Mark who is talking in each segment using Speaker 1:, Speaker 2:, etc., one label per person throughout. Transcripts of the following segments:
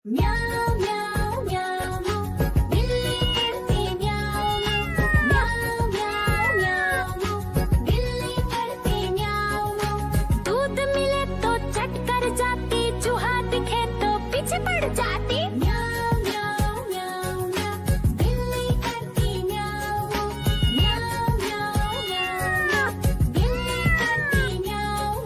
Speaker 1: म्याऊं म्याऊं म्याऊं बिल्ली करती म्याऊं म्याऊं म्याऊं म्याऊं बिल्ली करती म्याऊं। दूध मिले तो चट कर जाती, चूहा दिखे तो पीछे पड़ जाती। म्याऊं म्याऊं म्याऊं म्याऊं बिल्ली करती म्याऊं म्याऊं म्याऊं म्याऊं बिल्ली करती म्याऊं।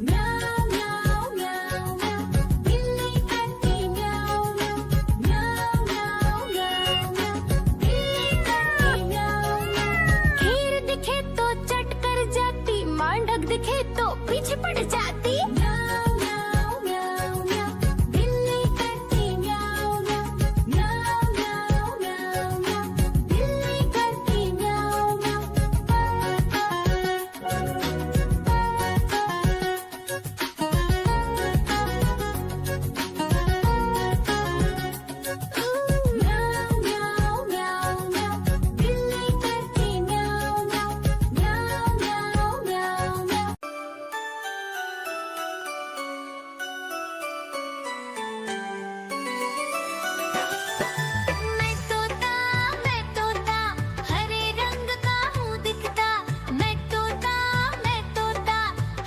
Speaker 1: म्याऊं म्याऊं म्याऊं म्याऊं बिल्ली करती म्याऊं म्याऊं म्याऊं म्याऊं म्याऊं बिल्ली करती म्याऊं। खीर दिखे तो चट कर जाती, मांडक दिखे तो पीछे पड़ जाती। म्याऊं म्याऊं म्याऊं म्याऊं बिल्ली करती म्याऊं म्याऊं म्याऊं म्याऊं म्याऊं म्याऊं बिल्ली करती म्याऊं म्याऊं म्याऊं म्याऊं म्याऊं बिल्ली करती म्याऊं म्याऊं म्याऊं म्याऊं म्याऊं म्याऊं। मैं तोता हरे रंग का हूँ दिखता। मैं तोता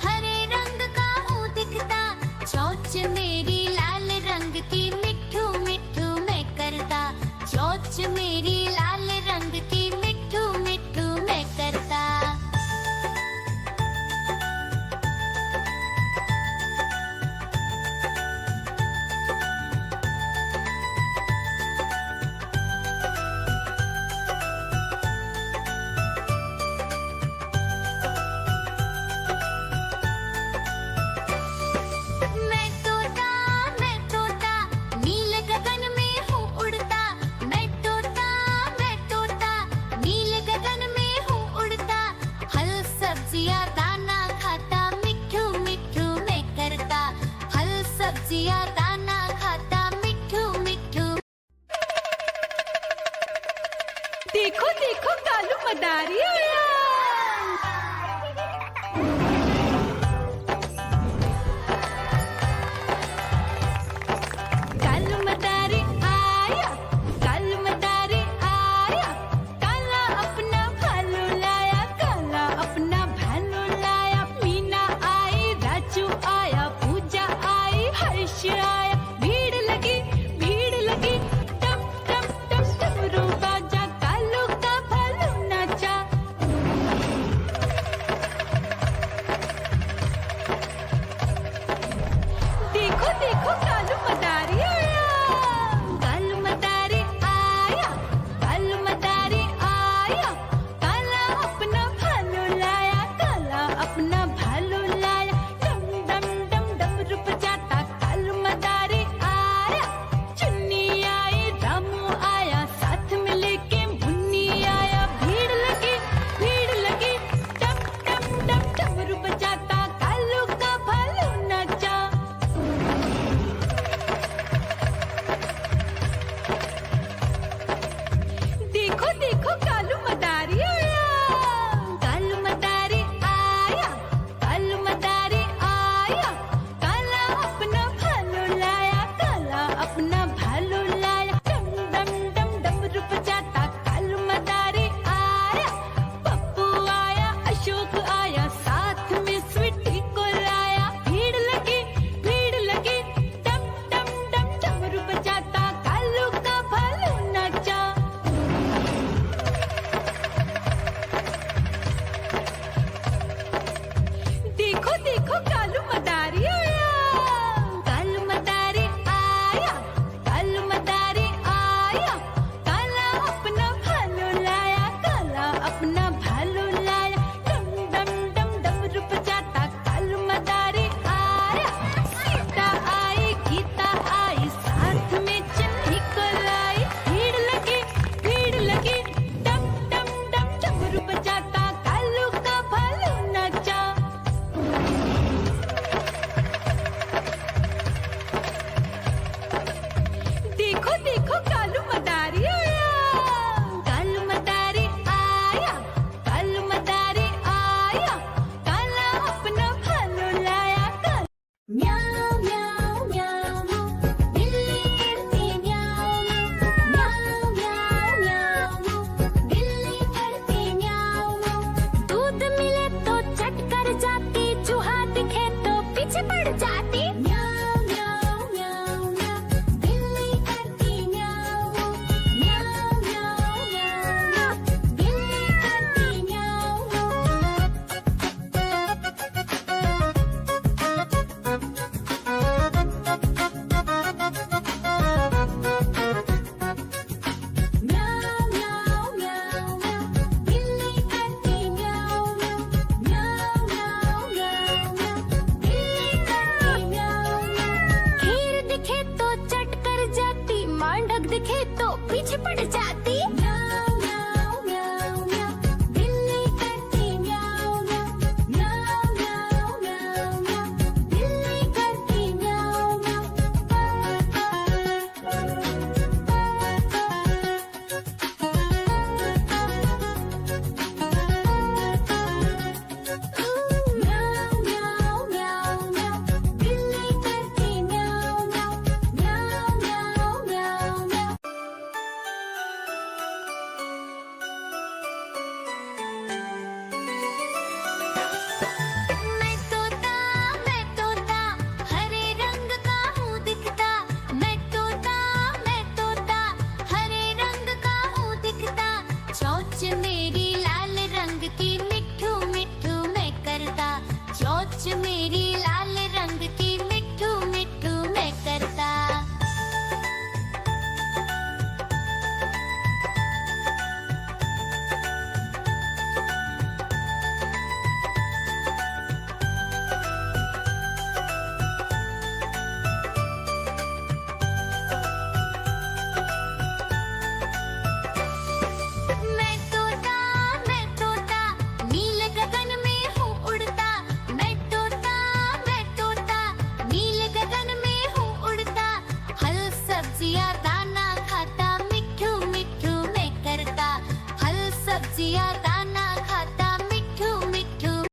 Speaker 1: हरे रंग का हूँ दिखता। चोंच मेरी लाल रंग की मिट्ठू मिट्ठू मैं करता। चोंच मेरी लाल रंग की मिट्ठू मिट्ठू मैं करता। मैं तोता नील गगन में हूँ उड़ता। मैं तोता नील गगन में हूँ उड़ता। फल सब्जियाँ दाना खाता, मिट्ठू मिट्ठू मैं करता। फल सब्जियाँ दाना खाता, मिट्ठू मिट्ठू।
Speaker 2: देखो देखो कालू मदारी आया। कालू मदारी आया, कालू मदारी आया। काला अपना भालू लाया, काला अपना भालू लाया। मीना आई, राजू आया, पूजा आई, हर्ष आया। भीड़ लगी टप टप टप डमरू बाजा। कालू का भालू नाचा।
Speaker 1: चंदेरी